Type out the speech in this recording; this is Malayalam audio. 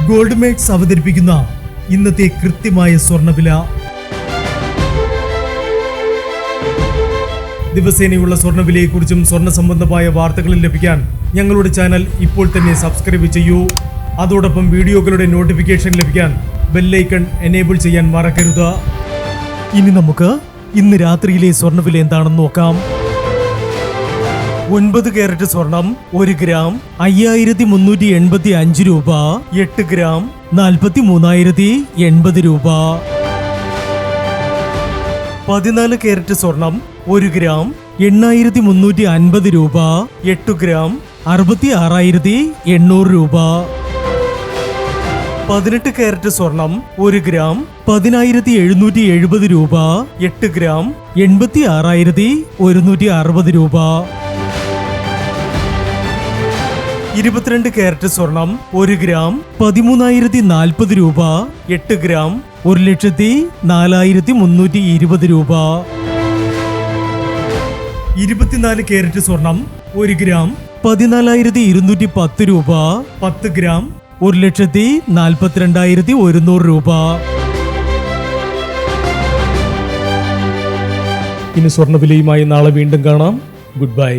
ഗോൾഡ് മേക്സ് അവതരിപ്പിക്കുന്ന ഇന്നത്തെ കൃത്യമായ സ്വർണ്ണവില. ദിവസേനയുള്ള സ്വർണ്ണവിലയെക്കുറിച്ചും സ്വർണ്ണ സംബന്ധമായ വാർത്തകളും ലഭിക്കാൻ ഞങ്ങളുടെ ചാനൽ ഇപ്പോൾ തന്നെ സബ്സ്ക്രൈബ് ചെയ്യൂ. അതോടൊപ്പം വീഡിയോകളുടെ നോട്ടിഫിക്കേഷൻ ലഭിക്കാൻ ബെല്ലൈക്കൺ എനേബിൾ ചെയ്യാൻ മറക്കരുത്. ഇനി നമുക്ക് ഇന്ന് രാത്രിയിലെ സ്വർണ്ണവില എന്താണെന്ന് നോക്കാം. 9 കാരറ്റ് സ്വർണം 1 ഗ്രാം 5385 രൂപ. 8 ഗ്രാം 43,080 രൂപ. 14 കാരറ്റ് സ്വർണം 1 ഗ്രാം 8,350 രൂപ. 8 ഗ്രാം 66,800 രൂപ. 18 കാരറ്റ് സ്വർണം 1 ഗ്രാം 10,770 രൂപ. 8 ഗ്രാം 86,160 രൂപ. 22 കാരറ്റ് സ്വർണം 1 ഗ്രാം 13,040 രൂപ. 8 ഗ്രാം 1,04,320 രൂപ. 24 കാരറ്റ് സ്വർണം 1 ഗ്രാം 14,210 രൂപ. 10 ഗ്രാം 1,42,100 രൂപ. ഇനി സ്വർണ്ണവിലയുമായി നാളെ വീണ്ടും കാണാം. Good bye.